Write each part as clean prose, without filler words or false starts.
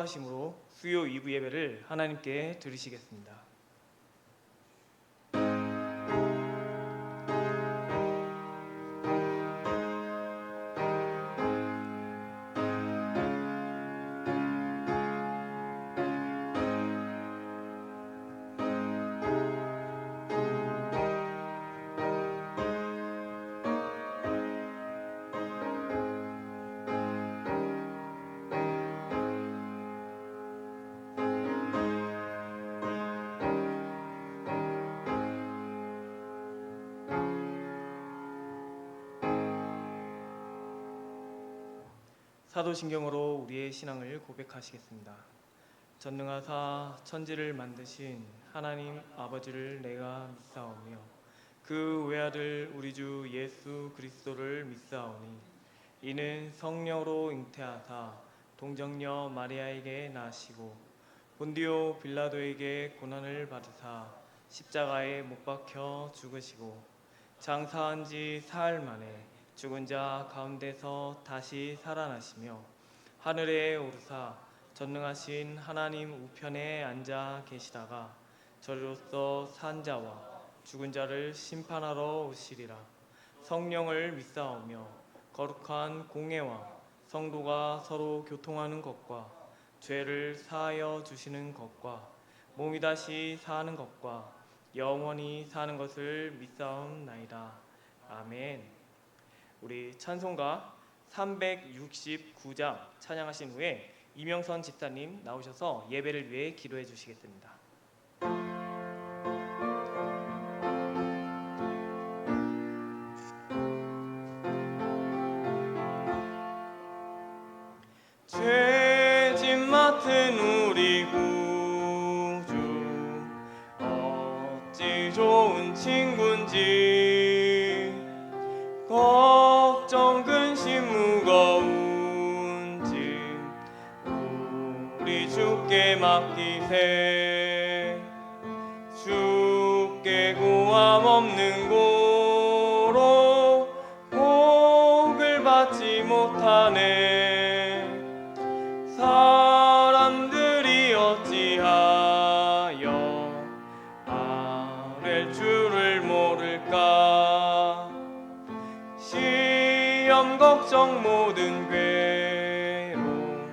하심으로 수요 2부 예배를 하나님께 드리시겠습니다. 사도신경으로 우리의 신앙을 고백하시겠습니다. 전능하사 천지를 만드신 하나님 아버지를 내가 믿사오며 그 외아들 우리 주 예수 그리스도를 믿사오니 이는 성령으로 잉태하사 동정녀 마리아에게 나시고 본디오 빌라도에게 고난을 받으사 십자가에 못 박혀 죽으시고 장사한 지 사흘 만에 죽은 자 가운데서 다시 살아나시며 하늘에 오르사 전능하신 하나님 우편에 앉아 계시다가 저리로서 산 자와 죽은 자를 심판하러 오시리라. 성령을 믿사오며 거룩한 공회와 성도가 서로 교통하는 것과 죄를 사하여 주시는 것과 몸이 다시 사는 것과 영원히 사는 것을 믿사옵나이다. 아멘. 우리 찬송가 369장 찬양하신 후에 이명선 집사님 나오셔서 예배를 위해 기도해 주시겠습니다. 죄짐 맡은 우리 구주 어찌 좋은 친구인지 걱정 근심 무거운지 우리 주께 맡기세. 주께 고함 없는 고로 복을 받지 못하네. 사람들이 어찌하여 아랠 줄을 모를까. 시험 걱정 모든 괴로움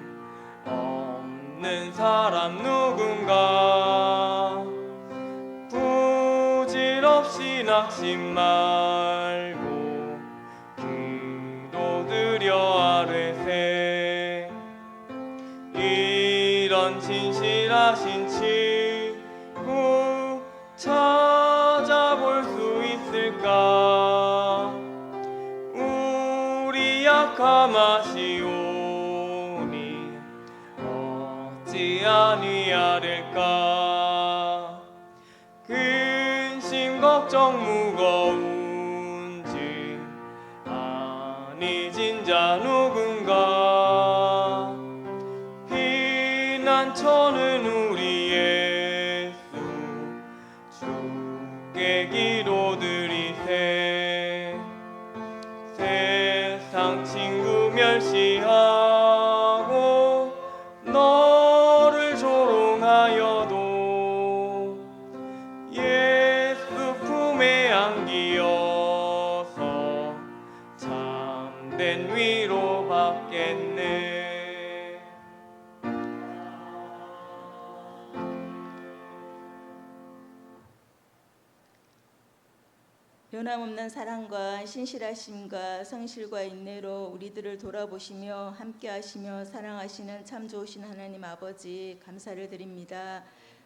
없는 사람 누군가. 부질없이 낙심 말고 기도드려 아뢰세. 이런 진실하신 친구 찾아볼 수 있을까. 우리 약함하시오니 어찌 아니하릴까. 근심 걱정 무거운지 아니진 자 누군가. 피난처는 우리 예수 주께 기도드리세. 세상 친구 멸시하고 너를 조롱하여도 예수 품에 안기어서 참된 위로 받겠네. 변함없는 사랑과 신실하심과 성실과 인내로 우리들을 돌아보시며 함께하시며 사랑하시는 참 좋으신 하나님 아버지 감사를 드립니다.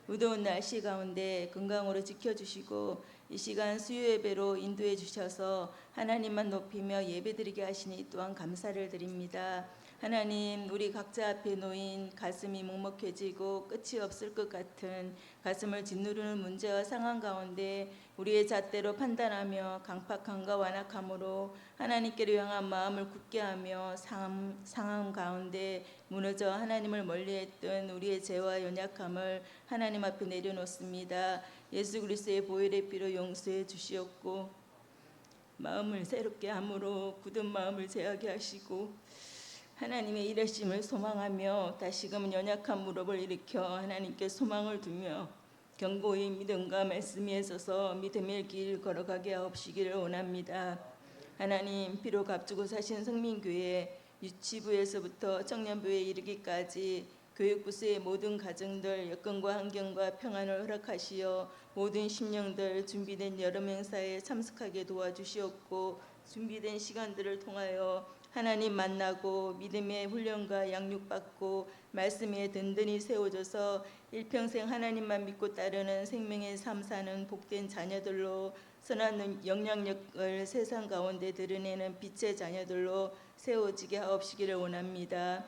무더운 날씨 가운데 건강으로 지켜주시고 이 시간 수요 예배로 인도해 주셔서 하나님만 높이며 예배드리게 하시니 또한 감사를 드립니다. 하나님, 우리 각자 앞에 놓인 가슴이 먹먹해지고 끝이 없을 것 같은 가슴을 짓누르는 문제와 상황 가운데 우리의 잣대로 판단하며 강팍함과 완악함으로 하나님께로 향한 마음을 굳게 하며 상황 가운데 무너져 하나님을 멀리했던 우리의 죄와 연약함을 하나님 앞에 내려놓습니다. 예수 그리스도의 보혈의 피로 용서해 주시옵고 마음을 새롭게 함으로 굳은 마음을 제하게 하시고 하나님의 일하심을 소망하며 다시금 연약한 무릎을 일으켜 하나님께 소망을 두며 견고히 믿음과 말씀 위에 서서 믿음의 길 걸어가게 하옵시기를 원합니다. 하나님, 비록 앞두고 사신 성민교회 유치부에서부터 청년부에 이르기까지 교육부서의 모든 가정들 여건과 환경과 평안을 허락하시어 모든 심령들 준비된 여름 행사에 참석하게 도와주시옵고 준비된 시간들을 통하여 하나님 만나고 믿음의 훈련과 양육받고 말씀에 든든히 세워져서 일평생 하나님만 믿고 따르는 생명의 삶 사는 복된 자녀들로 선한 영향력을 세상 가운데 드러내는 빛의 자녀들로 세워지게 하옵시기를 원합니다.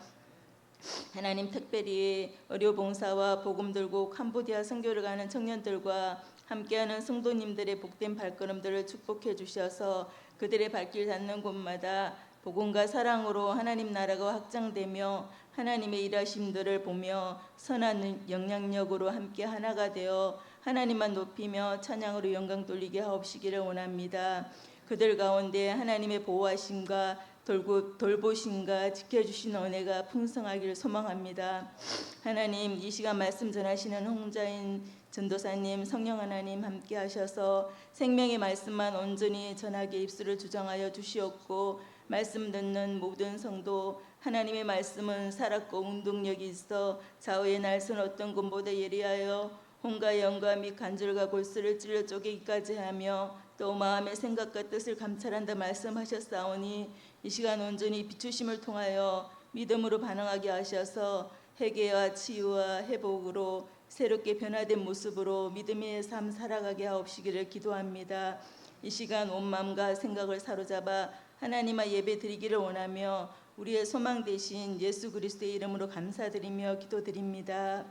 하나님, 특별히 의료봉사와 복음 들고 캄보디아 선교를 가는 청년들과 함께하는 성도님들의 복된 발걸음들을 축복해 주셔서 그들의 발길 닿는 곳마다 복음과 사랑으로 하나님 나라가 확장되며 하나님의 일하심들을 보며 선한 영향력으로 함께 하나가 되어 하나님만 높이며 찬양으로 영광 돌리게 하옵시기를 원합니다. 그들 가운데 하나님의 보호하심과 돌보심과 지켜주신 은혜가 풍성하기를 소망합니다. 하나님, 이 시간 말씀 전하시는 홍자인 전도사님, 성령 하나님 함께 하셔서 생명의 말씀만 온전히 전하게 입술을 주장하여 주시옵고 말씀 듣는 모든 성도, 하나님의 말씀은 살았고 운동력이 있어 좌우의 날선 어떤 것보다 예리하여 혼과 영과 및 관절과 골수를 찔러 쪼개기까지 하며 또 마음의 생각과 뜻을 감찰한다 말씀하셨사오니 이 시간 온전히 비추심을 통하여 믿음으로 반응하게 하셔서 회개와 치유와 회복으로 새롭게 변화된 모습으로 믿음의 삶 살아가게 하옵시기를 기도합니다. 이 시간 온 마음과 생각을 사로잡아 하나님의 예배 드리기를 원하며 우리의 소망 되신 예수 그리스도의 이름으로 감사드리며 기도드립니다.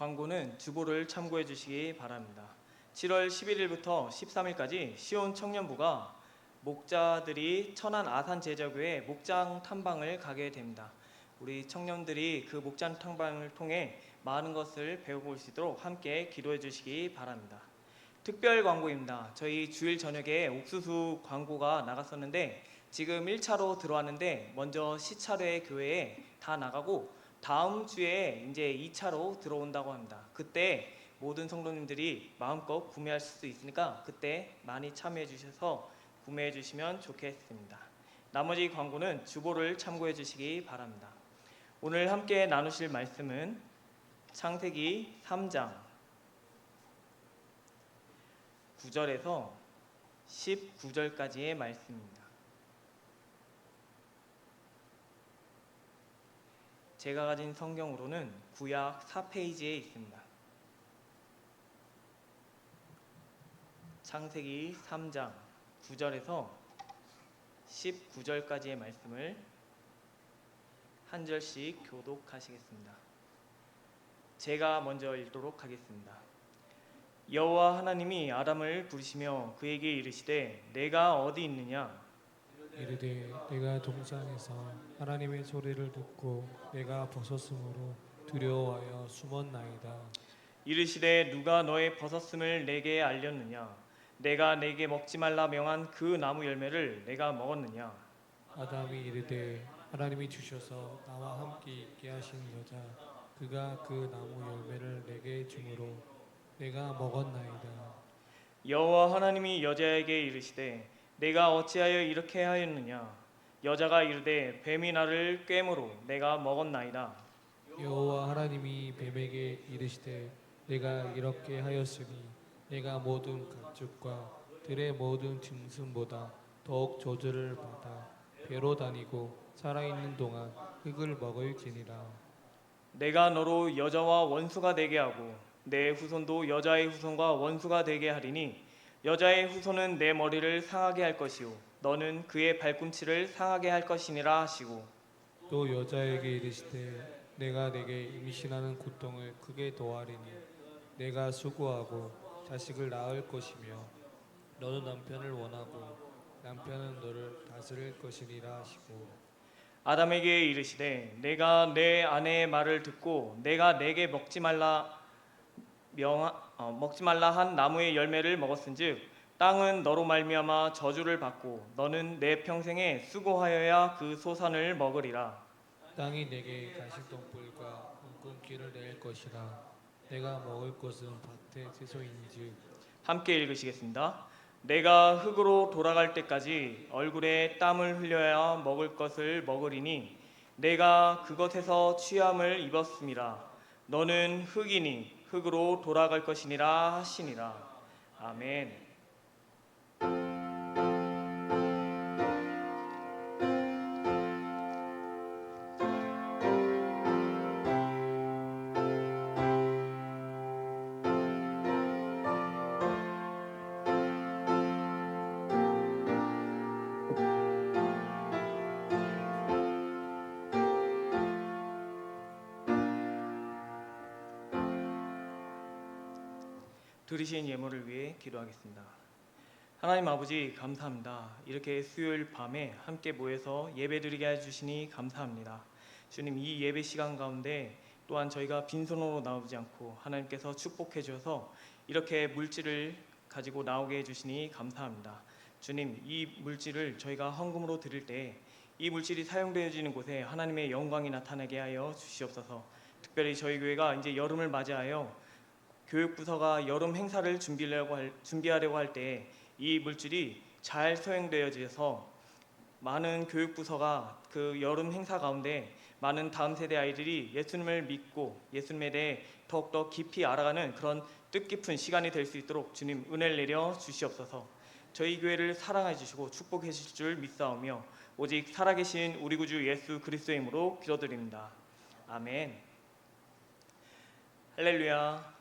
광고는 주보를 참고해 주시기 바랍니다. 7월 11일부터 13일까지 시온 청년부가 목자들이 천안 아산 제자교회 목장 탐방을 가게 됩니다. 우리 청년들이 그 목장 탐방을 통해 많은 것을 배워볼 수 있도록 함께 기도해 주시기 바랍니다. 특별 광고입니다. 저희 주일 저녁에 옥수수 광고가 나갔었는데 지금 1차로 들어왔는데 먼저 시차례 교회에 다 나가고 다음 주에 이제 2차로 들어온다고 합니다. 그때 모든 성도님들이 마음껏 구매하실 수 있으니까 그때 많이 참여해 주셔서 구매해 주시면 좋겠습니다. 나머지 광고는 주보를 참고해 주시기 바랍니다. 오늘 함께 나누실 말씀은 창세기 3장 9절에서 19절까지의 말씀입니다. 제가 가진 성경으로는 구약 4페이지에 있습니다. 창세기 3장 9절에서 19절까지의 말씀을 한 절씩 교독하시겠습니다. 제가 먼저 읽도록 하겠습니다. 여호와 하나님이 아담을 부르시며 그에게 이르시되 내가 어디 있느냐? 이르되 내가 동산에서 하나님의 소리를 듣고 내가 벗었으므로 두려워하여 숨었나이다. 이르시되 누가 너의 벗었음을 내게 알렸느냐? 내가 내게 먹지 말라 명한 그 나무 열매를 내가 먹었느냐? 아담이 이르되 하나님이 주셔서 나와 함께 있게 하신 여자 그가 그 나무 열매를 내게 주므로 내가 먹었나이다. 여호와 하나님이 여자에게 이르시되 내가 어찌하여 이렇게 하였느냐? 여자가 이르되 뱀이 나를 꿰므로 내가 먹었나이다. 여호와 하나님이 뱀에게 이르시되 내가 이렇게 하였으니 내가 모든 가축과 들의 모든 짐승보다 더욱 저주를 받아 배로 다니고 살아있는 동안 흙을 먹을지니라. 내가 너로 여자와 원수가 되게 하고 내 후손도 여자의 후손과 원수가 되게 하리니 여자의 후손은 내 머리를 상하게 할 것이요 너는 그의 발꿈치를 상하게 할 것이니라 하시고 또 여자에게 이르시되 내가 내게 임신하는 고통을 크게 더하리니 내가 수고하고 자식을 낳을 것이며 너는 남편을 원하고 남편은 너를 다스릴 것이니라 하시고 아담에게 이르시되 내가 내 아내의 말을 듣고 내가 내게 먹지 말라 한 나무의 열매를 먹었은즉 땅은 너로 말미암아 저주를 받고 너는 내 평생에 수고하여야 그 소산을 먹으리라. 땅이 내게 가시덤불과 웅끈기를 낼 것이라 내가 먹을 것은 밭의 채소인즉 함께 읽으시겠습니다. 내가 흙으로 돌아갈 때까지 얼굴에 땀을 흘려야 먹을 것을 먹으리니 내가 그것에서 취함을 입었음이라. 너는 흙이니 흙으로 돌아갈 것이니라 하시니라. 아멘. 들으신 예물을 위해 기도하겠습니다. 하나님 아버지 감사합니다. 이렇게 수요일 밤에 함께 모여서 예배드리게 해주시니 감사합니다. 주님, 이 예배 시간 가운데 또한 저희가 빈손으로 나오지 않고 하나님께서 축복해 주셔서 이렇게 물질을 가지고 나오게 해주시니 감사합니다. 주님, 이 물질을 저희가 헌금으로 드릴 때 이 물질이 사용되어지는 곳에 하나님의 영광이 나타나게 하여 주시옵소서. 특별히 저희 교회가 이제 여름을 맞이하여 교육부서가 여름 행사를 준비하려고 할 때 이 물질이 잘 사용되어져서 많은 교육부서가 그 여름 행사 가운데 많은 다음 세대 아이들이 예수님을 믿고 예수님에 대해 더욱더 깊이 알아가는 그런 뜻깊은 시간이 될 수 있도록 주님 은혜를 내려 주시옵소서. 저희 교회를 사랑해 주시고 축복해 주실 줄 믿사오며 오직 살아계신 우리 구주 예수 그리스도의 이름으로 기도드립니다. 아멘. 할렐루야.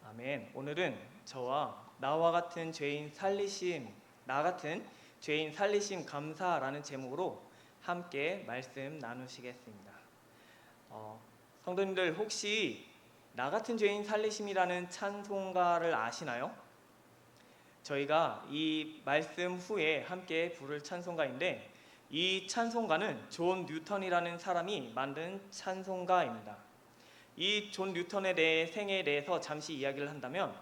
아멘. 오늘은 저와 나 같은 죄인 살리심 감사라는 제목으로 함께 말씀 나누시겠습니다. 성도님들 혹시 나 같은 죄인 살리심이라는 찬송가를 아시나요? 저희가 이 말씀 후에 함께 부를 찬송가인데 이 찬송가는 존 뉴턴이라는 사람이 만든 찬송가입니다. 이 존 뉴턴에 대해 생애에 대해서 잠시 이야기를 한다면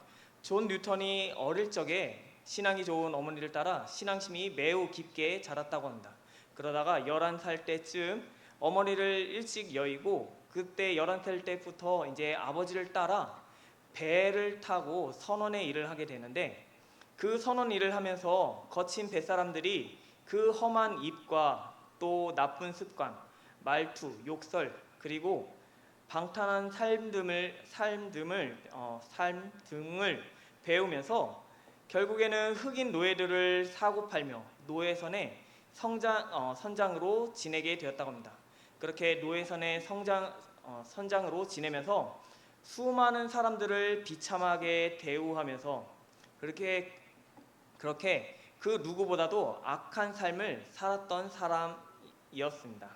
존 뉴턴이 어릴 적에 신앙이 좋은 어머니를 따라 신앙심이 매우 깊게 자랐다고 합니다. 그러다가 11살 때쯤 어머니를 일찍 여의고 그때 11살 때부터 이제 아버지를 따라 배를 타고 선원의 일을 하게 되는데 그 선원 일을 하면서 거친 뱃사람들이 그 험한 입과 또 나쁜 습관, 말투, 욕설 그리고 방탕한 삶 등을 배우면서 결국에는 흑인 노예들을 사고 팔며 노예선의 선장으로 지내게 되었다고 합니다. 그렇게 노예선의 선장으로 지내면서 수많은 사람들을 비참하게 대우하면서 그렇게 그 누구보다도 악한 삶을 살았던 사람이었습니다.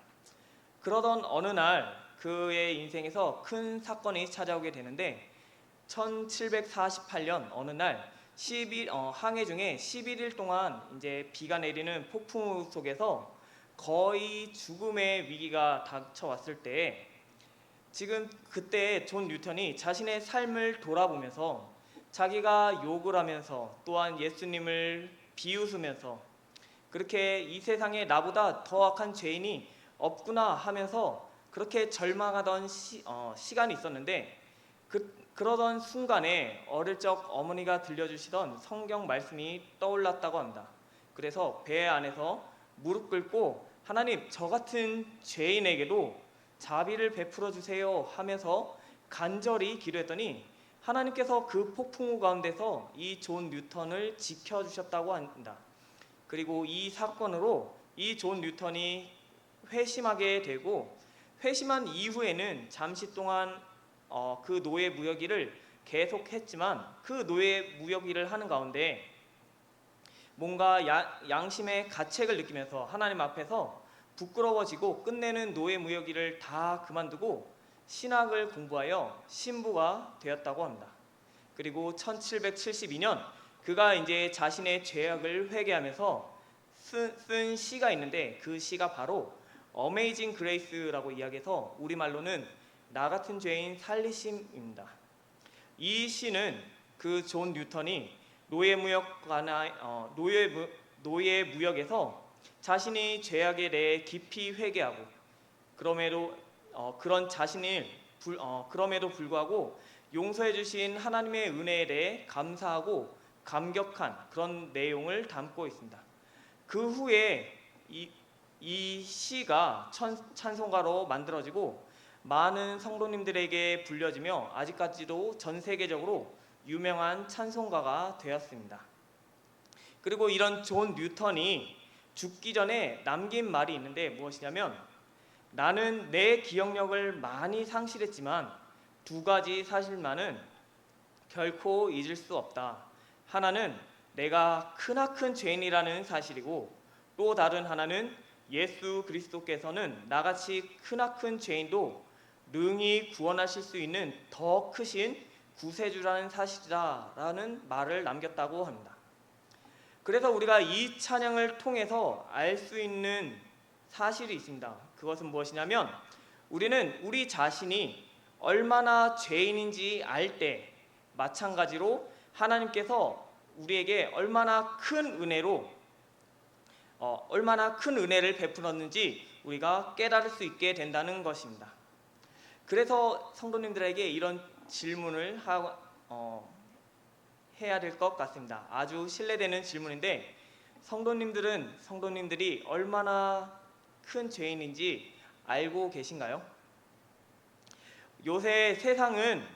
그러던 어느 날 그의 인생에서 큰 사건이 찾아오게 되는데 1748년 어느 날 항해 중에 11일 동안 이제 비가 내리는 폭풍 속에서 거의 죽음의 위기가 닥쳐왔을 때 지금 그때 존 뉴턴이 자신의 삶을 돌아보면서 자기가 욕을 하면서 또한 예수님을 비웃으면서 그렇게 이 세상에 나보다 더 악한 죄인이 없구나 하면서 그렇게 절망하던 시간이 있었는데 그러던 순간에 어릴 적 어머니가 들려주시던 성경 말씀이 떠올랐다고 합니다. 그래서 배 안에서 무릎 꿇고 하나님 저 같은 죄인에게도 자비를 베풀어 주세요 하면서 간절히 기도했더니 하나님께서 그 폭풍우 가운데서 이 존 뉴턴을 지켜주셨다고 합니다. 그리고 이 사건으로 이 존 뉴턴이 회심하게 되고 회심한 이후에는 잠시 동안 그 노예 무역 일을 계속했지만 그 노예 무역 일을 하는 가운데 뭔가 양심의 가책을 느끼면서 하나님 앞에서 부끄러워지고 끝내는 노예 무역 일을 다 그만두고 신학을 공부하여 신부가 되었다고 합니다. 그리고 1772년 그가 이제 자신의 죄악을 회개하면서 쓴 시가 있는데 그 시가 바로 어메이징 그레이스라고 이야기해서 우리말로는 나 같은 죄인 살리심입니다. 이 시는 그 존 뉴턴이 노예 무역에서 자신이 죄악에 대해 깊이 회개하고 그럼에도 불구하고 용서해 주신 하나님의 은혜에 대해 감사하고 감격한 그런 내용을 담고 있습니다. 그 후에 이 시가 찬송가로 만들어지고 많은 성도님들에게 불려지며 아직까지도 전 세계적으로 유명한 찬송가가 되었습니다. 그리고 이런 존 뉴턴이 죽기 전에 남긴 말이 있는데 무엇이냐면, 나는 내 기억력을 많이 상실했지만 두 가지 사실만은 결코 잊을 수 없다. 하나는 내가 크나큰 죄인이라는 사실이고, 또 다른 하나는 예수 그리스도께서는 나같이 크나큰 죄인도 능히 구원하실 수 있는 더 크신 구세주라는 사실이다라는 말을 남겼다고 합니다. 그래서 우리가 이 찬양을 통해서 알 수 있는 사실이 있습니다. 그것은 무엇이냐면, 우리는 우리 자신이 얼마나 죄인인지 알 때 마찬가지로 하나님께서 우리에게 얼마나 큰 은혜를 베풀었는지 우리가 깨달을 수 있게 된다는 것입니다. 그래서 성도님들에게 이런 질문을 해야 될 것 같습니다. 아주 신뢰되는 질문인데, 성도님들이 얼마나 큰 죄인인지 알고 계신가요? 요새 세상은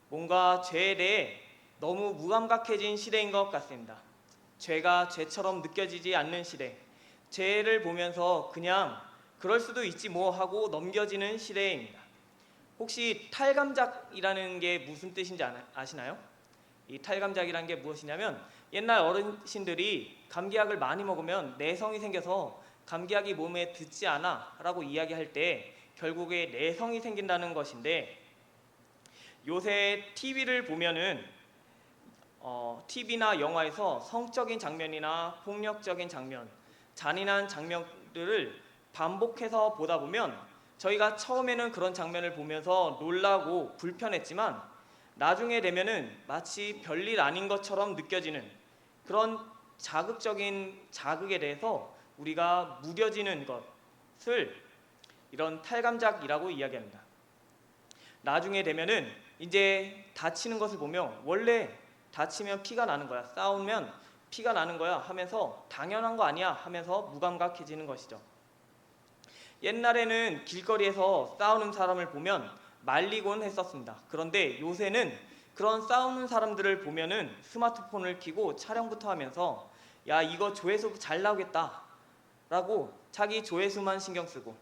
뭔가 죄에 대해 너무 무감각해진 시대인 것 같습니다. 죄가 죄처럼 느껴지지 않는 시대, 죄를 보면서 그냥 그럴 수도 있지 뭐 하고 넘겨지는 시대입니다. 혹시 탈감작이라는 게 무슨 뜻인지 아시나요? 이 탈감작이라는 게 무엇이냐면, 옛날 어르신들이 감기약을 많이 먹으면 내성이 생겨서 감기약이 몸에 듣지 않아 라고 이야기할 때 결국에 내성이 생긴다는 것인데, 요새 TV를 보면은 TV나 영화에서 성적인 장면이나 폭력적인 장면, 잔인한 장면들을 반복해서 보다 보면 저희가 처음에는 그런 장면을 보면서 놀라고 불편했지만 나중에 되면은 마치 별일 아닌 것처럼 느껴지는 그런 자극적인 자극에 대해서 우리가 무뎌지는 것을 이런 탈감작이라고 이야기합니다. 나중에 되면은 이제 다치는 것을 보면 원래 다치면 피가 나는 거야, 싸우면 피가 나는 거야 하면서 당연한 거 아니야 하면서 무감각해지는 것이죠. 옛날에는 길거리에서 싸우는 사람을 보면 말리곤 했었습니다. 그런데 요새는 그런 싸우는 사람들을 보면은 스마트폰을 켜고 촬영부터 하면서 야, 이거 조회수 잘 나오겠다 라고 자기 조회수만 신경 쓰고,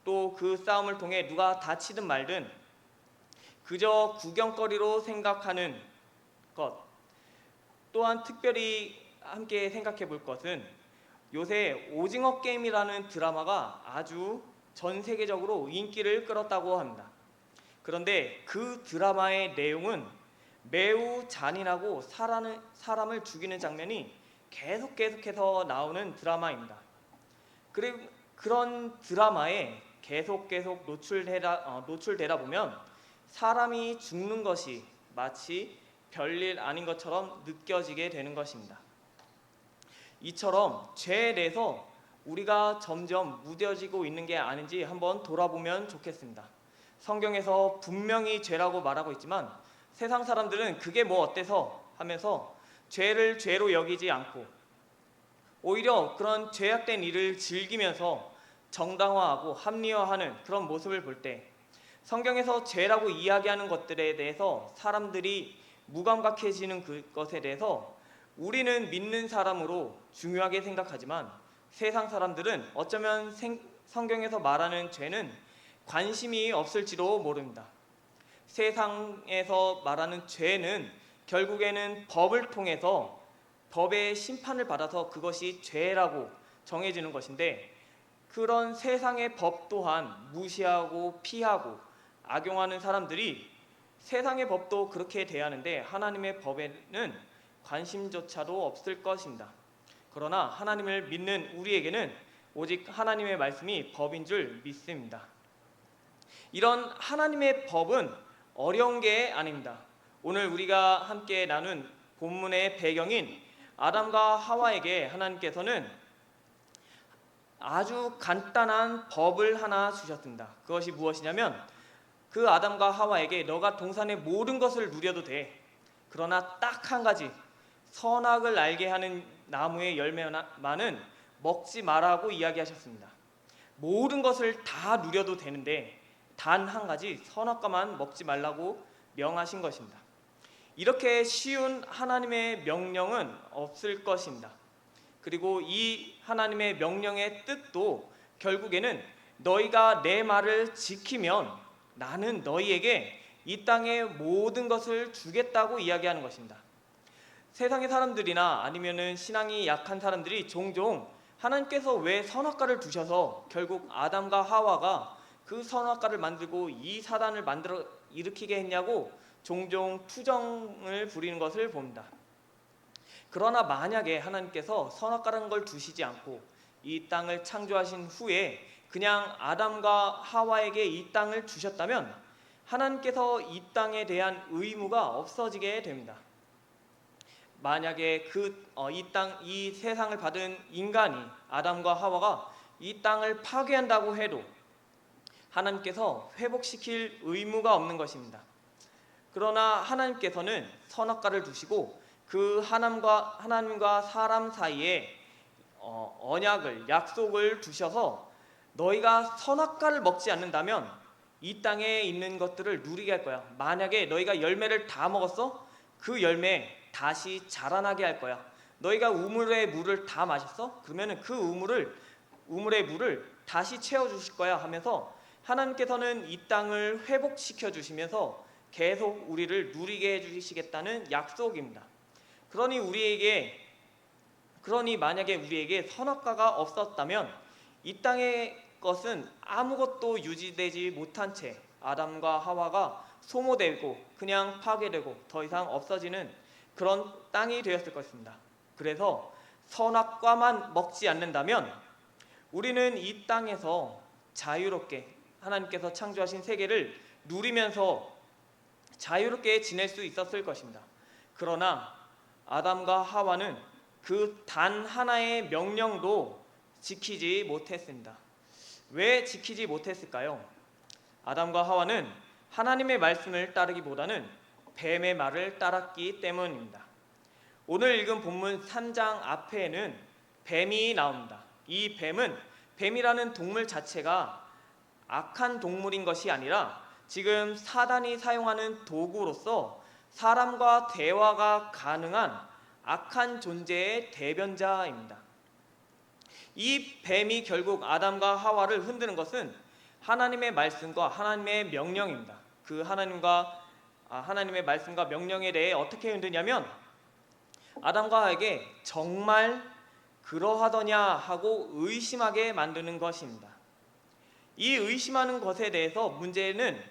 또 그 싸움을 통해 누가 다치든 말든 그저 구경거리로 생각하는 것. 또한 특별히 함께 생각해 볼 것은, 요새 오징어 게임이라는 드라마가 아주 전 세계적으로 인기를 끌었다고 합니다. 그런데 그 드라마의 내용은 매우 잔인하고 사람을 죽이는 장면이 계속해서 나오는 드라마입니다. 그리고 그런 드라마에 계속 노출되다 보면 사람이 죽는 것이 마치 별일 아닌 것처럼 느껴지게 되는 것입니다. 이처럼 죄에 대해서 우리가 점점 무뎌지고 있는 게 아닌지 한번 돌아보면 좋겠습니다. 성경에서 분명히 죄라고 말하고 있지만 세상 사람들은 그게 뭐 어때서 하면서 죄를 죄로 여기지 않고 오히려 그런 죄악된 일을 즐기면서 정당화하고 합리화하는 그런 모습을 볼 때, 성경에서 죄라고 이야기하는 것들에 대해서 사람들이 무감각해지는 그것에 대해서 우리는 믿는 사람으로 중요하게 생각하지만 세상 사람들은 어쩌면 성경에서 말하는 죄는 관심이 없을지도 모릅니다. 세상에서 말하는 죄는 결국에는 법을 통해서 법의 심판을 받아서 그것이 죄라고 정해지는 것인데, 그런 세상의 법 또한 무시하고 피하고 악용하는 사람들이 세상의 법도 그렇게 대하는데 하나님의 법에는 관심조차도 없을 것입니다. 그러나 하나님을 믿는 우리에게는 오직 하나님의 말씀이 법인 줄 믿습니다. 이런 하나님의 법은 어려운 게 아닙니다. 오늘 우리가 함께 나눈 본문의 배경인 아담과 하와에게 하나님께서는 아주 간단한 법을 하나 주셨습니다. 그것이 무엇이냐면 그 아담과 하와에게 너가 동산의 모든 것을 누려도 돼. 그러나 딱 한 가지, 선악을 알게 하는 나무의 열매만은 먹지 말라고 이야기하셨습니다. 모든 것을 다 누려도 되는데 단 한 가지 선악과만 먹지 말라고 명하신 것입니다. 이렇게 쉬운 하나님의 명령은 없을 것입니다. 그리고 이 하나님의 명령의 뜻도 결국에는 너희가 내 말을 지키면 나는 너희에게 이 땅의 모든 것을 주겠다고 이야기하는 것입니다. 세상의 사람들이나 아니면은 신앙이 약한 사람들이 종종 하나님께서 왜 선악과를 두셔서 결국 아담과 하와가 그 선악과를 만들고 이 사단을 만들어 일으키게 했냐고 종종 투정을 부리는 것을 봅니다. 그러나 만약에 하나님께서 선악과라는 걸 두시지 않고 이 땅을 창조하신 후에 그냥 아담과 하와에게 이 땅을 주셨다면 하나님께서 이 땅에 대한 의무가 없어지게 됩니다. 만약에 이 세상을 받은 인간이 아담과 하와가 이 땅을 파괴한다고 해도 하나님께서 회복시킬 의무가 없는 것입니다. 그러나 하나님께서는 선악과를 두시고 그 하나님과 사람 사이에 언약을, 약속을 두셔서 너희가 선악과를 먹지 않는다면 이 땅에 있는 것들을 누리게 할 거야. 만약에 너희가 열매를 다 먹었어? 그 열매 다시 자라나게 할 거야. 너희가 우물의 물을 다 마셨어? 그러면은 그 우물의 물을 다시 채워주실 거야 하면서 하나님께서는 이 땅을 회복시켜 주시면서 계속 우리를 누리게 해주시겠다는 약속입니다. 그러니 만약에 우리에게 선악과가 없었다면 이 땅의 것은 아무것도 유지되지 못한 채 아담과 하와가 소모되고 그냥 파괴되고 더 이상 없어지는 그런 땅이 되었을 것입니다. 그래서 선악과만 먹지 않는다면 우리는 이 땅에서 자유롭게 하나님께서 창조하신 세계를 누리면서 자유롭게 지낼 수 있었을 것입니다. 그러나 아담과 하와는 그 단 하나의 명령도 지키지 못했습니다. 왜 지키지 못했을까요? 아담과 하와는 하나님의 말씀을 따르기보다는 뱀의 말을 따랐기 때문입니다. 오늘 읽은 본문 3장 앞에는 뱀이 나옵니다. 이 뱀이라는 동물 자체가 악한 동물인 것이 아니라 지금 사단이 사용하는 도구로서 사람과 대화가 가능한 악한 존재의 대변자입니다. 이 뱀이 결국 아담과 하와를 흔드는 것은 하나님의 말씀과 하나님의 명령입니다. 그 하나님의 말씀과 명령에 대해 어떻게 흔드냐면 아담과 하와에게 정말 그러하더냐 하고 의심하게 만드는 것입니다. 이 의심하는 것에 대해서 문제는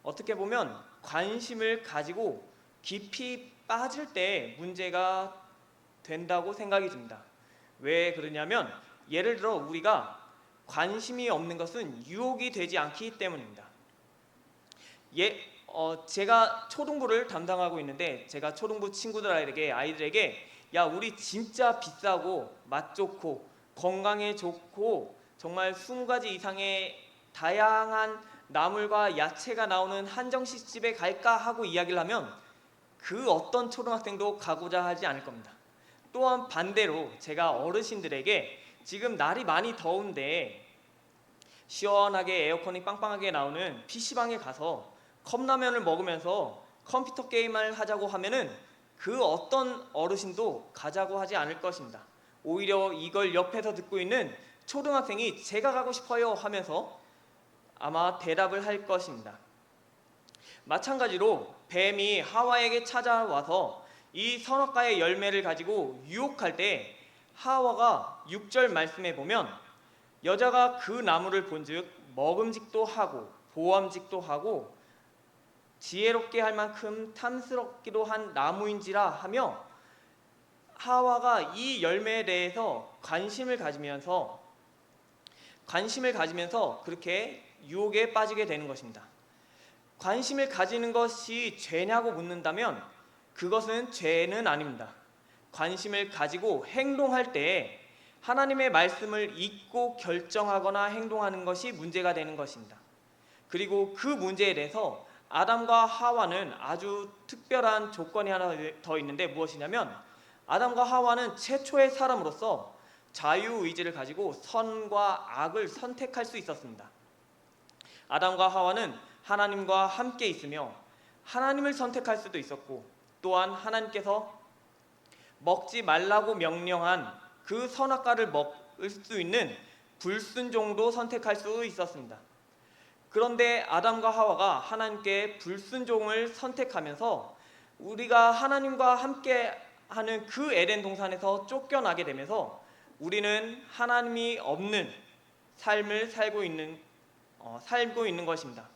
어떻게 보면 관심을 가지고 깊이 빠질 때 문제가 된다고 생각이 듭니다. 왜 그러냐면 예를 들어 우리가 관심이 없는 것은 유혹이 되지 않기 때문입니다. 제가 초등부를 담당하고 있는데 제가 초등부 아이들에게 야 우리 진짜 비싸고 맛 좋고 건강에 좋고 정말 20가지 이상의 다양한 나물과 야채가 나오는 한정식 집에 갈까 하고 이야기를 하면 그 어떤 초등학생도 가고자 하지 않을 겁니다. 또한 반대로 제가 어르신들에게 지금 날이 많이 더운데 시원하게 에어컨이 빵빵하게 나오는 PC방에 가서 컵라면을 먹으면서 컴퓨터 게임을 하자고 하면은 그 어떤 어르신도 가자고 하지 않을 것입니다. 오히려 이걸 옆에서 듣고 있는 초등학생이 제가 가고 싶어요 하면서 아마 대답을 할 것입니다. 마찬가지로 뱀이 하와에게 찾아와서 이 선악과의 열매를 가지고 유혹할 때 하와가 6절 말씀에 보면 여자가 그 나무를 본즉 먹음직도 하고 보암직도 하고 지혜롭게 할 만큼 탐스럽기도 한 나무인지라 하며 하와가 이 열매에 대해서 관심을 가지면서 그렇게 유혹에 빠지게 되는 것입니다. 관심을 가지는 것이 죄냐고 묻는다면 그것은 죄는 아닙니다. 관심을 가지고 행동할 때 하나님의 말씀을 잊고 결정하거나 행동하는 것이 문제가 되는 것입니다. 그리고 그 문제에 대해서 아담과 하와는 아주 특별한 조건이 하나 더 있는데 무엇이냐면 아담과 하와는 최초의 사람으로서 자유의지를 가지고 선과 악을 선택할 수 있었습니다. 아담과 하와는 하나님과 함께 있으며 하나님을 선택할 수도 있었고 또한 하나님께서 먹지 말라고 명령한 그 선악과를 먹을 수 있는 불순종도 선택할 수 있었습니다. 그런데 아담과 하와가 하나님께 불순종을 선택하면서 우리가 하나님과 함께 하는 그 에덴 동산에서 쫓겨나게 되면서 우리는 하나님이 없는 삶을 살고 있는 것입니다.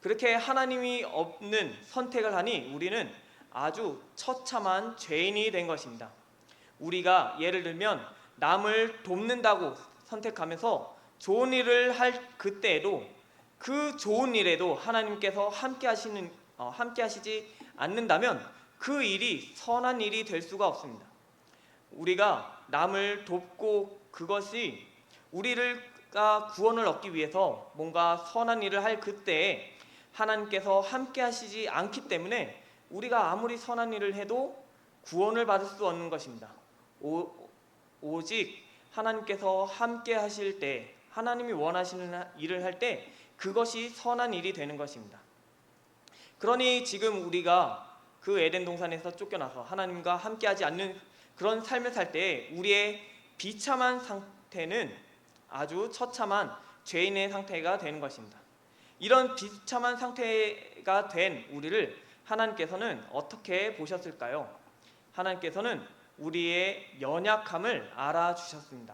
그렇게 하나님이 없는 선택을 하니 우리는 아주 처참한 죄인이 된 것입니다. 우리가 예를 들면 남을 돕는다고 선택하면서 좋은 일을 할 그때에도 그 좋은 일에도 하나님께서 함께 하시지 않는다면 그 일이 선한 일이 될 수가 없습니다. 우리가 남을 돕고 그것이 우리가 구원을 얻기 위해서 뭔가 선한 일을 할 그때에 하나님께서 함께 하시지 않기 때문에 우리가 아무리 선한 일을 해도 구원을 받을 수 없는 것입니다. 오직 하나님께서 함께 하실 때 하나님이 원하시는 일을 할 때 그것이 선한 일이 되는 것입니다. 그러니 지금 우리가 그 에덴 동산에서 쫓겨나서 하나님과 함께하지 않는 그런 삶을 살 때 우리의 비참한 상태는 아주 처참한 죄인의 상태가 되는 것입니다. 이런 비참한 상태가 된 우리를 하나님께서는 어떻게 보셨을까요? 하나님께서는 우리의 연약함을 알아주셨습니다.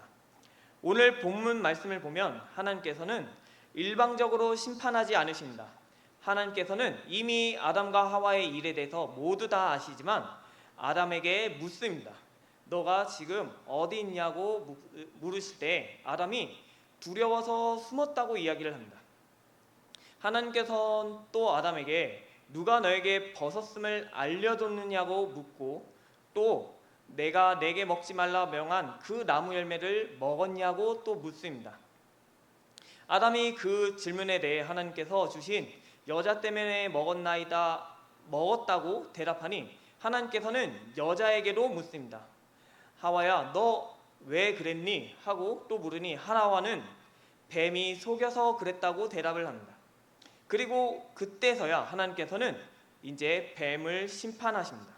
오늘 본문 말씀을 보면 하나님께서는 일방적으로 심판하지 않으십니다. 하나님께서는 이미 아담과 하와의 일에 대해서 모두 다 아시지만 아담에게 묻습니다. 너가 지금 어디 있냐고 물으실 때 아담이 두려워서 숨었다고 이야기를 합니다. 하나님께서는 또 아담에게 누가 너에게 벗었음을 알려줬느냐고 묻고 또 내가 내게 먹지 말라 명한 그 나무 열매를 먹었냐고 또 묻습니다. 아담이 그 질문에 대해 하나님께서 주신 여자 때문에 먹었다고 대답하니 하나님께서는 여자에게도 묻습니다. 하와야 너 왜 그랬니? 하고 또 물으니 하와는 뱀이 속여서 그랬다고 대답을 합니다. 그리고 그때서야 하나님께서는 이제 뱀을 심판하십니다.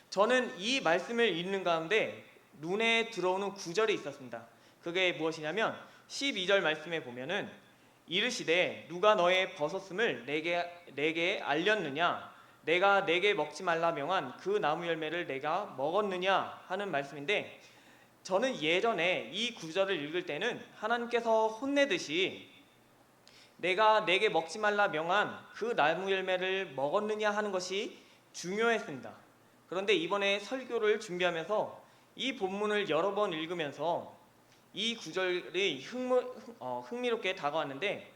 저는 이 말씀을 읽는 가운데 눈에 들어오는 구절이 있었습니다. 그게 무엇이냐면 12절 말씀에 보면은 이르시되 누가 너의 벗었음을 내게 알렸느냐 내가 내게 먹지 말라 명한 그 나무 열매를 내가 먹었느냐 하는 말씀인데 저는 예전에 이 구절을 읽을 때는 하나님께서 혼내듯이 내가 내게 먹지 말라 명한 그 나무 열매를 먹었느냐 하는 것이 중요했습니다. 그런데 이번에 설교를 준비하면서 이 본문을 여러 번 읽으면서 이 구절이 흥미롭게 다가왔는데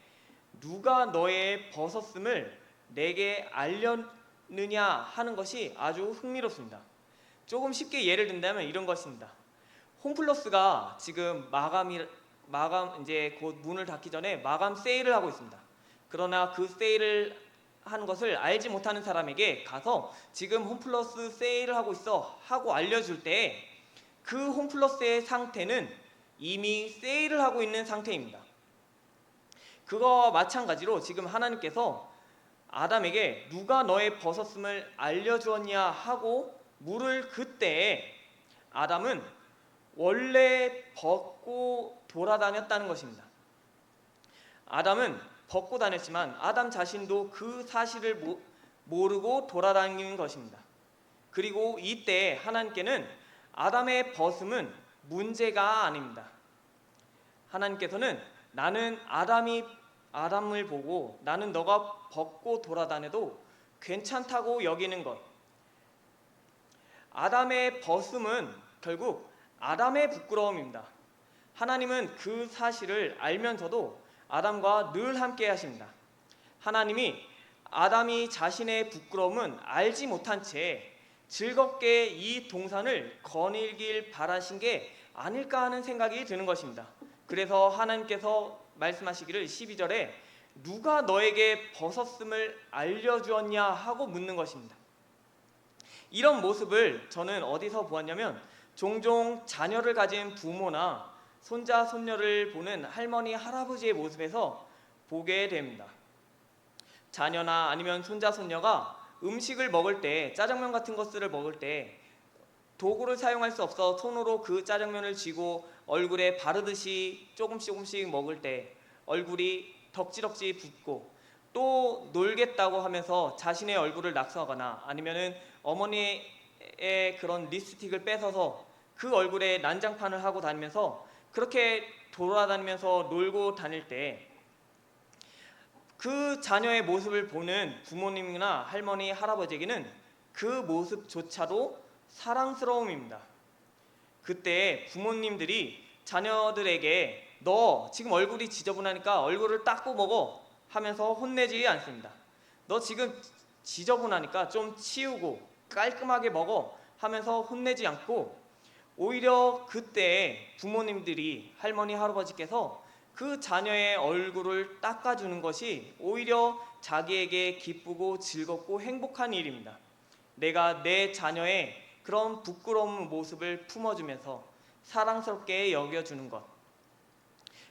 누가 너의 벗었음을 내게 알렸느냐 하는 것이 아주 흥미롭습니다. 조금 쉽게 예를 든다면 이런 것입니다. 홈플러스가 지금 마감 이제 곧 문을 닫기 전에 마감 세일을 하고 있습니다. 그러나 그 세일을 하는 것을 알지 못하는 사람에게 가서 지금 홈플러스 세일을 하고 있어 하고 알려줄 때 그 홈플러스의 상태는 이미 세일을 하고 있는 상태입니다. 그거와 마찬가지로 지금 하나님께서 아담에게 누가 너의 벗었음을 알려주었냐 하고 물을 그때에 아담은 원래 벗고 돌아다녔다는 것입니다. 아담은 벗고 다녔지만 아담 자신도 그 사실을 모르고 돌아다니는 것입니다. 그리고 이때 하나님께는 아담의 벗음은 문제가 아닙니다. 하나님께서는 나는 아담을 보고 나는 너가 벗고 돌아다녀도 괜찮다고 여기는 것. 아담의 벗음은 결국 아담의 부끄러움입니다. 하나님은 그 사실을 알면서도 아담과 늘 함께 하십니다. 하나님이 아담이 자신의 부끄러움은 알지 못한 채 즐겁게 이 동산을 거닐길 바라신 게 아닐까 하는 생각이 드는 것입니다. 그래서 하나님께서 말씀하시기를 12절에 누가 너에게 벗었음을 알려주었냐 하고 묻는 것입니다. 이런 모습을 저는 어디서 보았냐면 종종 자녀를 가진 부모나 손자 손녀를 보는 할머니 할아버지의 모습에서 보게 됩니다. 자녀나 아니면 손자 손녀가 음식을 먹을 때, 짜장면 같은 것들을 먹을 때 도구를 사용할 수 없어 손으로 그 짜장면을 쥐고 얼굴에 바르듯이 조금씩 먹을 때 얼굴이 덕지덕지 붓고, 또 놀겠다고 하면서 자신의 얼굴을 낙서하거나 아니면은 어머니의 그런 립스틱을 뺏어서 그 얼굴에 난장판을 하고 다니면서 그렇게 돌아다니면서 놀고 다닐 때 그 자녀의 모습을 보는 부모님이나 할머니, 할아버지에게는 그 모습조차도 사랑스러움입니다. 그때 부모님들이 자녀들에게 너 지금 얼굴이 지저분하니까 얼굴을 닦고 먹어 하면서 혼내지 않습니다. 너 지금 지저분하니까 좀 치우고 깔끔하게 먹어 하면서 혼내지 않고, 오히려 그때 부모님들이, 할머니, 할아버지께서 그 자녀의 얼굴을 닦아주는 것이 오히려 자기에게 기쁘고 즐겁고 행복한 일입니다. 내가 내 자녀의 그런 부끄러운 모습을 품어주면서 사랑스럽게 여겨주는 것.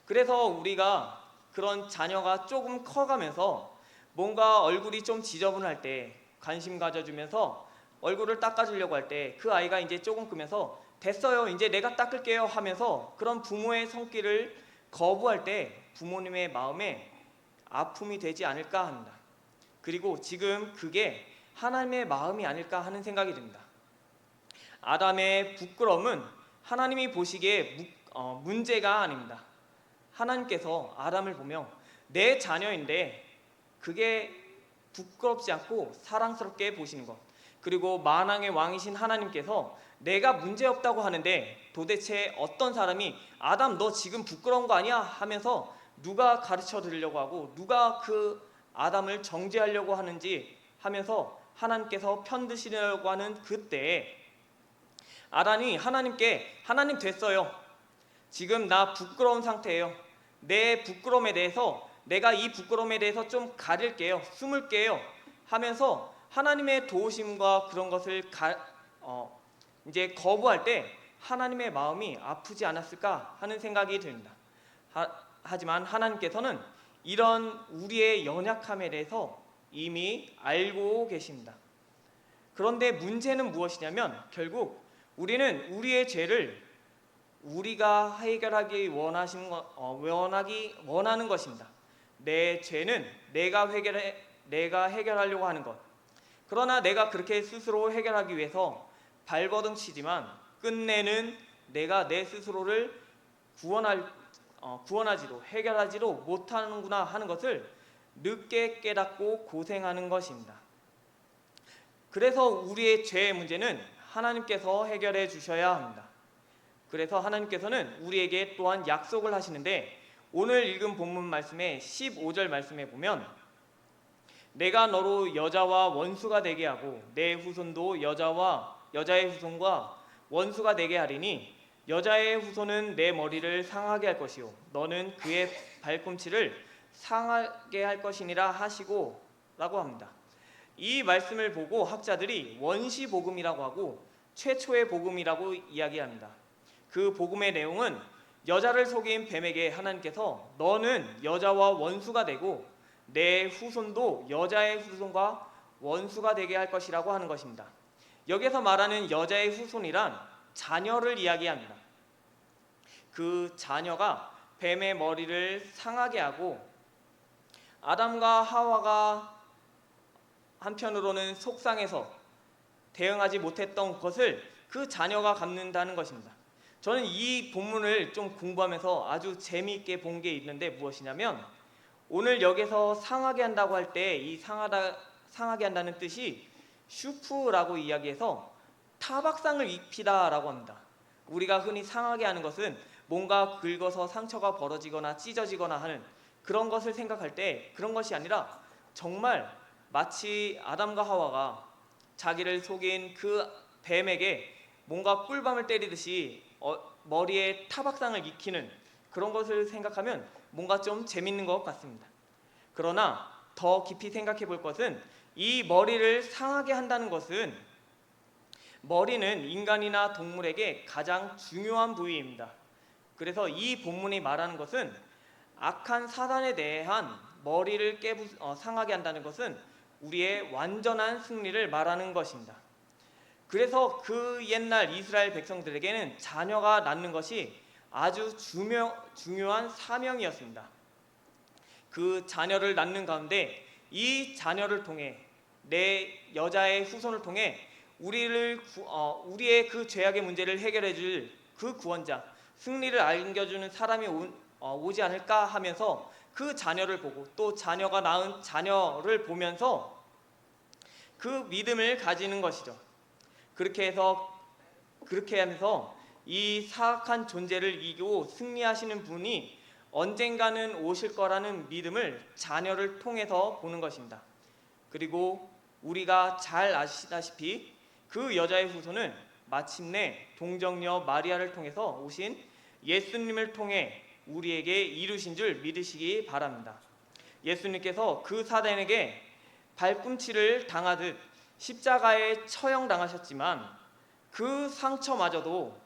그래서 우리가 그런 자녀가 조금 커가면서 뭔가 얼굴이 좀 지저분할 때 관심 가져주면서 얼굴을 닦아주려고 할 때 그 아이가 이제 조금 크면서 됐어요, 이제 내가 닦을게요 하면서 그런 부모의 손길을 거부할 때 부모님의 마음에 아픔이 되지 않을까 합니다. 그리고 지금 그게 하나님의 마음이 아닐까 하는 생각이 듭니다. 아담의 부끄러움은 하나님이 보시기에 문제가 아닙니다. 하나님께서 아담을 보며 내 자녀인데 그게 부끄럽지 않고 사랑스럽게 보시는 것, 그리고 만왕의 왕이신 하나님께서 내가 문제없다고 하는데 도대체 어떤 사람이 아담 너 지금 부끄러운 거 아니야? 하면서 누가 가르쳐 드리려고 하고 누가 그 아담을 정죄하려고 하는지 하면서 하나님께서 편드시려고 하는 그때에 아담이 하나님께 하나님 됐어요. 지금 나 부끄러운 상태예요. 내 부끄러움에 대해서 내가 이 부끄러움에 대해서 좀 가릴게요. 숨을게요. 하면서 하나님의 도우심과 그런 것을 이제 거부할 때 하나님의 마음이 아프지 않았을까 하는 생각이 듭니다. 하지만 하나님께서는 이런 우리의 연약함에 대해서 이미 알고 계십니다. 그런데 문제는 무엇이냐면 결국 우리는 우리의 죄를 우리가 해결하기 원하는 것입니다. 내 죄는 내가 해결하려고 하는 것. 그러나 내가 그렇게 스스로 해결하기 위해서 발버둥 치지만 끝내는 내가 내 스스로를 구원하지도 해결하지도 못하는구나 하는 것을 늦게 깨닫고 고생하는 것입니다. 그래서 우리의 죄의 문제는 하나님께서 해결해 주셔야 합니다. 그래서 하나님께서는 우리에게 또한 약속을 하시는데, 오늘 읽은 본문 말씀의 15절 말씀에 보면 내가 너로 여자와 원수가 되게 하고 내 후손도 여자의 후손과 원수가 되게 하리니 여자의 후손은 내 머리를 상하게 할 것이요 너는 그의 발꿈치를 상하게 할 것이니라 하시고 라고 합니다. 이 말씀을 보고 학자들이 원시 복음이라고 하고 최초의 복음이라고 이야기합니다. 그 복음의 내용은 여자를 속인 뱀에게 하나님께서 너는 여자와 원수가 되고 내 후손도 여자의 후손과 원수가 되게 할 것이라고 하는 것입니다. 여기서 말하는 여자의 후손이란 자녀를 이야기합니다. 그 자녀가 뱀의 머리를 상하게 하고 아담과 하와가 한편으로는 속상해서 대응하지 못했던 것을 그 자녀가 갚는다는 것입니다. 저는 이 본문을 좀 공부하면서 아주 재미있게 본 게 있는데 무엇이냐면, 오늘 여기서 상하게 한다고 할 때 이 상하게 한다는 뜻이 슈프라고 이야기해서 타박상을 입히다라고 합니다. 우리가 흔히 상하게 하는 것은 뭔가 긁어서 상처가 벌어지거나 찢어지거나 하는 그런 것을 생각할 때, 그런 것이 아니라 정말 마치 아담과 하와가 자기를 속인 그 뱀에게 뭔가 꿀밤을 때리듯이 머리에 타박상을 익히는 그런 것을 생각하면 뭔가 좀 재밌는 것 같습니다. 그러나 더 깊이 생각해 볼 것은, 이 머리를 상하게 한다는 것은, 머리는 인간이나 동물에게 가장 중요한 부위입니다. 그래서 이 본문이 말하는 것은 악한 사단에 대한 머리를 상하게 한다는 것은 우리의 완전한 승리를 말하는 것입니다. 그래서 그 옛날 이스라엘 백성들에게는 자녀가 낳는 것이 아주 중요한 사명이었습니다. 그 자녀를 낳는 가운데 이 자녀를 통해, 내 여자의 후손을 통해 우리의 그 죄악의 문제를 해결해 줄 그 구원자, 승리를 안겨주는 사람이 오지 않을까 하면서 그 자녀를 보고, 또 자녀가 낳은 자녀를 보면서 그 믿음을 가지는 것이죠. 그렇게 하면서 이 사악한 존재를 이기고 승리하시는 분이 언젠가는 오실 거라는 믿음을 자녀를 통해서 보는 것입니다. 그리고 우리가 잘 아시다시피 그 여자의 후손은 마침내 동정녀 마리아를 통해서 오신 예수님을 통해 우리에게 이루신 줄 믿으시기 바랍니다. 예수님께서 그 사단에게 발꿈치를 당하듯 십자가에 처형당하셨지만, 그 상처마저도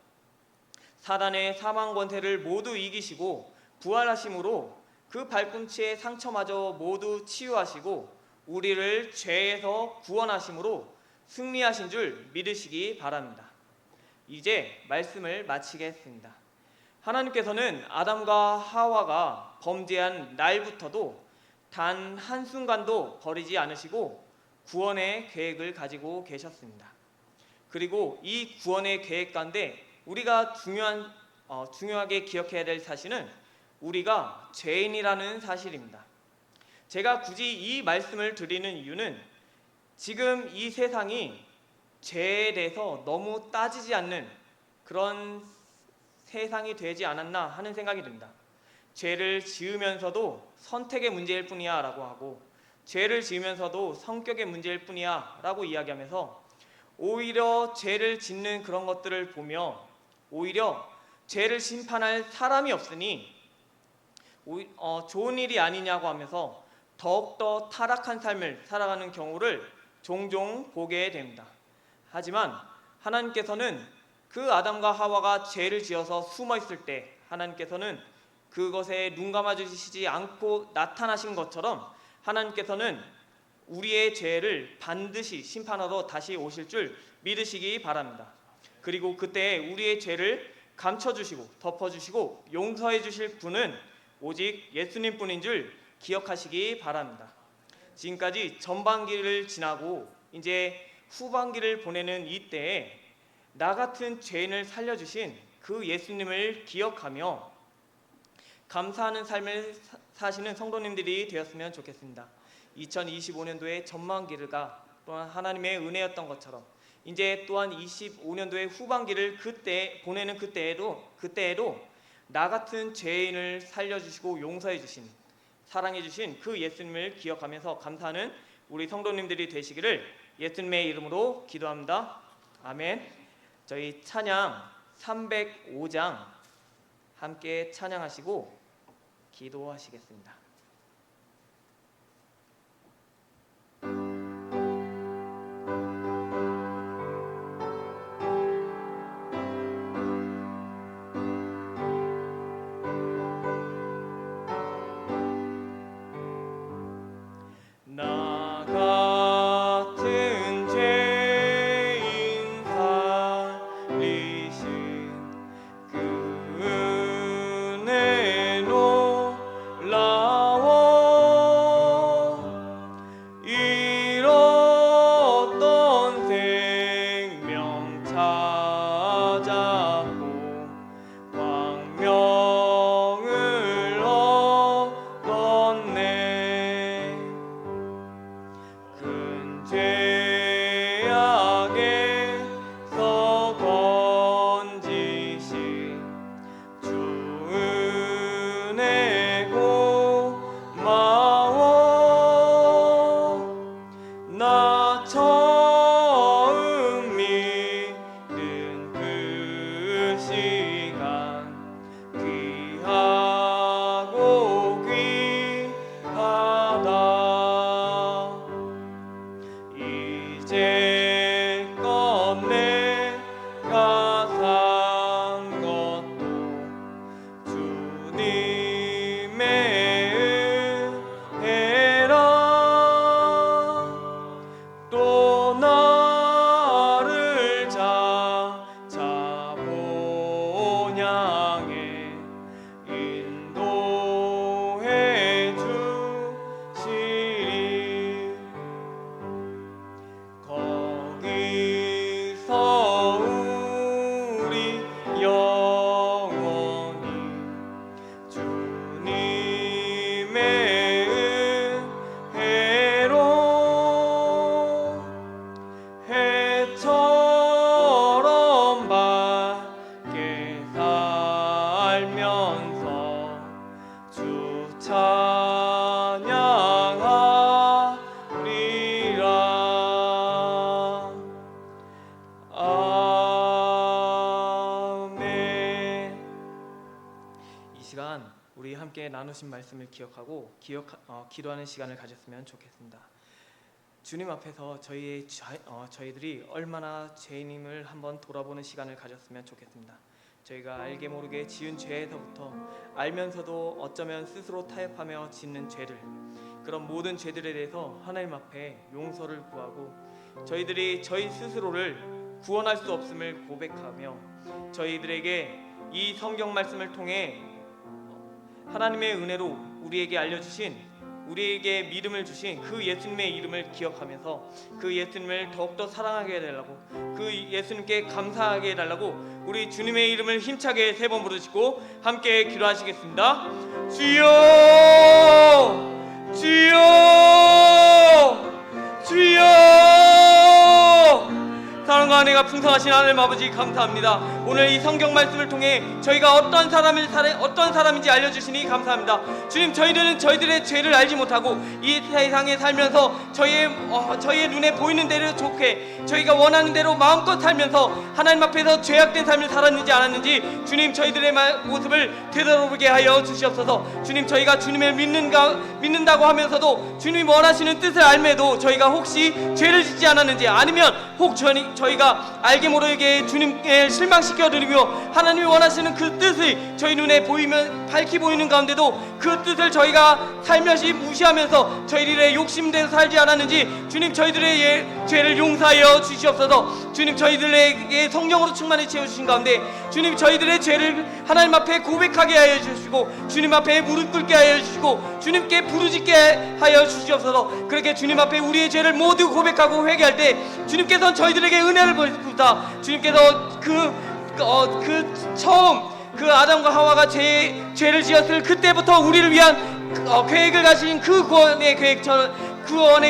사단의 사망 권세를 모두 이기시고 부활하심으로 그 발꿈치의 상처마저 모두 치유하시고 우리를 죄에서 구원하심으로 승리하신 줄 믿으시기 바랍니다. 이제 말씀을 마치겠습니다. 하나님께서는 아담과 하와가 범죄한 날부터도 단 한순간도 버리지 않으시고 구원의 계획을 가지고 계셨습니다. 그리고 이 구원의 계획 가운데 우리가 중요하게 기억해야 될 사실은 우리가 죄인이라는 사실입니다. 제가 굳이 이 말씀을 드리는 이유는 지금 이 세상이 죄에 대해서 너무 따지지 않는 그런 세상이 되지 않았나 하는 생각이 듭니다. 죄를 지으면서도 선택의 문제일 뿐이야 라고 하고, 죄를 지으면서도 성격의 문제일 뿐이야 라고 이야기하면서, 오히려 죄를 짓는 그런 것들을 보며 오히려 죄를 심판할 사람이 없으니 좋은 일이 아니냐고 하면서 더욱더 타락한 삶을 살아가는 경우를 종종 보게 됩니다. 하지만 하나님께서는 그 아담과 하와가 죄를 지어서 숨어 있을 때 하나님께서는 그것에 눈 감아주시지 않고 나타나신 것처럼, 하나님께서는 우리의 죄를 반드시 심판하러 다시 오실 줄 믿으시기 바랍니다. 그리고 그때 우리의 죄를 감춰주시고 덮어주시고 용서해 주실 분은 오직 예수님뿐인 줄 기억하시기 바랍니다. 지금까지 전반기를 지나고 이제 후반기를 보내는 이때에 나 같은 죄인을 살려주신 그 예수님을 기억하며 감사하는 삶을 사시는 성도님들이 되었으면 좋겠습니다. 2025년도의 전반기가 또한 하나님의 은혜였던 것처럼 이제 또한 25년도의 후반기를 보내는 그때에도 나 같은 죄인을 살려주시고 용서해 주신, 사랑해 주신 그 예수님을 기억하면서 감사하는 우리 성도님들이 되시기를 예수님의 이름으로 기도합니다. 아멘. 저희 찬양 305장 함께 찬양하시고 기도하시겠습니다. 나 같은 죄인 살리신 그 은혜 놀라 처음 믿은 그 시간 귀하고 귀하다. 이제껏 내가 산 것도 주님의 은혜라. 또 나를 자본 향해 인도해 주시리. 거기서 우리 영원히 주님의 은혜로 해처럼 밝게 살면서 주 찬양하리라. 아멘. 이 시간 우리 함께 나누신 말씀을 기억하고 기도하는 시간을 가졌으면 좋겠습니다. 주님 앞에서 저희들이 얼마나 죄인임을 한번 돌아보는 시간을 가졌으면 좋겠습니다. 저희가 알게 모르게 지은 죄에서부터 알면서도 어쩌면 스스로 타협하며 짓는 죄들, 그런 모든 죄들에 대해서 하나님 앞에 용서를 구하고 저희들이 저희 스스로를 구원할 수 없음을 고백하며 저희들에게 이 성경 말씀을 통해 하나님의 은혜로 우리에게 알려주신, 우리에게 믿음을 주신 그 예수님의 이름을 기억하면서 그 예수님을 더욱더 사랑하게 해달라고, 그 예수님께 감사하게 해달라고 우리 주님의 이름을 힘차게 3번 부르시고 함께 기도하시겠습니다. 주여, 주여, 주여. 사랑과 은혜가 풍성하신 하나님 아버지 감사합니다. 오늘 이 성경 말씀을 통해 저희가 어떤 사람인지 알려주시니 감사합니다. 주님, 저희들은 저희들의 죄를 알지 못하고 이 세상에 살면서 저희의 눈에 보이는 대로 좋게 저희가 원하는 대로 마음껏 살면서 하나님 앞에서 죄악된 삶을 살았는지 않았는지 주님, 저희들의 모습을 되돌아보게 하여 주시옵소서. 주님, 저희가 주님을 믿는다고 하면서도 주님 원하시는 뜻을 알매도 저희가 혹시 죄를 짓지 않았는지, 아니면 혹 저희가 알게 모르게 주님께 실망시켜드리며 하나님이 원하시는 그 뜻이 저희 눈에 밝히 보이는 가운데도 그 뜻을 저희가 살며시 무시하면서 저희들의 욕심대로 살지 않았는지 주님, 저희들의 죄를 용서하여 주시옵소서. 주님, 저희들에게 성령으로 충만히 채워주신 가운데 주님, 저희들의 죄를 하나님 앞에 고백하게 하여 주시고 주님 앞에 무릎 꿇게 하여 주시고 주님께 부르짖게 하여 주시옵소서. 그렇게 주님 앞에 우리의 죄를 모두 고백하고 회개할 때 주님께서는 저희들에게 은혜를 보여주시다. 주님께서 처음 아담과 하와가 죄를 지었을 그때부터 우리를 위한 계획을 가신 그 구원의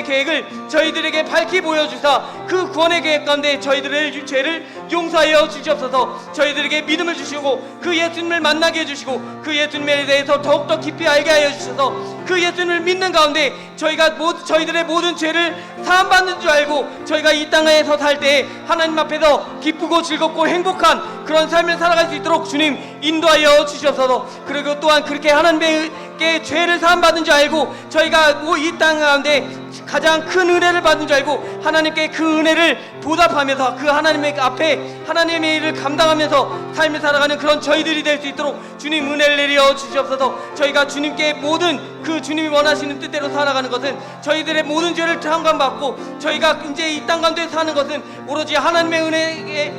계획을 저희들에게 밝히 보여주사 그 구원의 계획 가운데 저희들의 죄를 용서하여 주시옵소서. 저희들에게 믿음을 주시고 그 예수님을 만나게 해주시고 그 예수님에 대해서 더욱더 깊이 알게 하여 주셔서 그 예수님을 믿는 가운데 저희들의 모든 죄를 사함받는 줄 알고 저희가 이 땅에서 살 때 하나님 앞에서 기쁘고 즐겁고 행복한 그런 삶을 살아갈 수 있도록 주님 인도하여 주시옵소서. 그리고 또한 그렇게 하나님께 죄를 사함받은 줄 알고 저희가 이 땅 가운데 가장 큰 은혜를 받은 줄 알고 하나님께 그 은혜를 보답하면서 그 하나님의 앞에 하나님의 일을 감당하면서 삶을 살아가는 그런 저희들이 될 수 있도록 주님 은혜를 내려 주시옵소서. 저희가 주님께 모든 그 주님이 원하시는 뜻대로 살아가는 것은 저희들의 모든 죄를 상관받고 저희가 이제 이 땅 가운데 사는 것은 오로지 하나님의 은혜에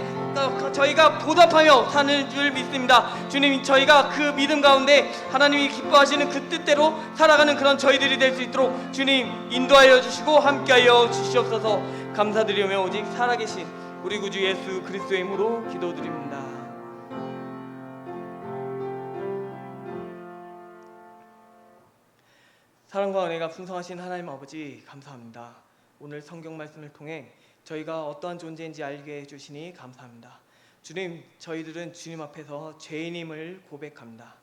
저희가 보답하며 사는 줄 믿습니다. 주님, 저희가 그 믿음 가운데 하나님이 기뻐하시는 그 뜻대로 살아가는 그런 저희들이 될 수 있도록 주님 인도하여 주시고 함께하여 주시옵소서. 감사드리며 오직 살아계신 우리 구주 예수 그리스도의 이름으로 기도드립니다. 사랑과 은혜가 풍성하신 하나님 아버지 감사합니다. 오늘 성경 말씀을 통해 저희가 어떠한 존재인지 알게 해주시니 감사합니다. 주님, 저희들은 주님 앞에서 죄인임을 고백합니다.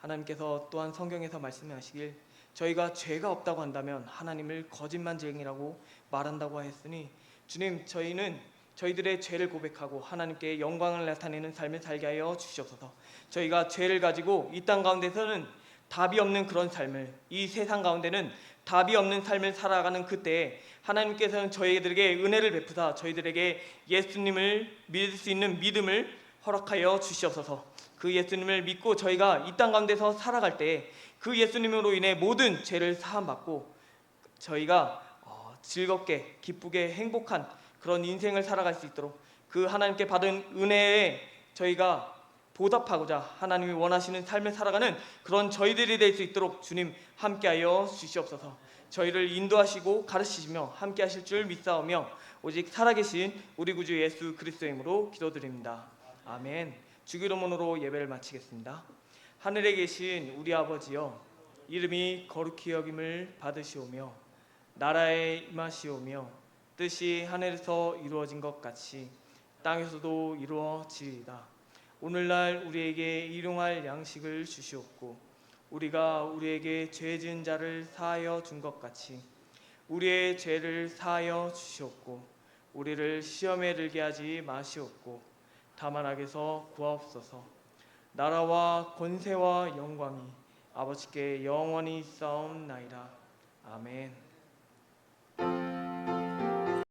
하나님께서 또한 성경에서 말씀하시길 저희가 죄가 없다고 한다면 하나님을 거짓말쟁이라고 말한다고 하였으니 주님, 저희들의 죄를 고백하고 하나님께 영광을 나타내는 삶을 살게 하여 주시옵소서. 저희가 죄를 가지고 이 땅 가운데서는 답이 없는 그런 삶을, 이 세상 가운데는 답이 없는 삶을 살아가는 그때에 하나님께서는 저희들에게 은혜를 베푸사 저희들에게 예수님을 믿을 수 있는 믿음을 허락하여 주시옵소서. 그 예수님을 믿고 저희가 이 땅 가운데서 살아갈 때에 그 예수님으로 인해 모든 죄를 사함받고 저희가 즐겁게 기쁘게 행복한 그런 인생을 살아갈 수 있도록 그 하나님께 받은 은혜에 저희가 보답하고자 하나님이 원하시는 삶을 살아가는 그런 저희들이 될 수 있도록 주님 함께하여 주시옵소서. 저희를 인도하시고 가르치시며 함께하실 줄 믿사오며 오직 살아계신 우리 구주 예수 그리스도의 이름으로 기도드립니다. 아멘. 주기도문으로 예배를 마치겠습니다. 하늘에 계신 우리 아버지여, 이름이 거룩히 여김을 받으시오며 나라에 임하시오며 뜻이 하늘에서 이루어진 것 같이 땅에서도 이루어지리이다. 오늘날 우리에게 일용할 양식을 주시옵고 우리가 우리에게 죄 지은 자를 사하여 준 것 같이 우리의 죄를 사하여 주시옵고 우리를 시험에 들게 하지 마시옵고 다만 악에서 구하옵소서. 나라와 권세와 영광이 아버지께 영원히 있사옵나이다. 아멘.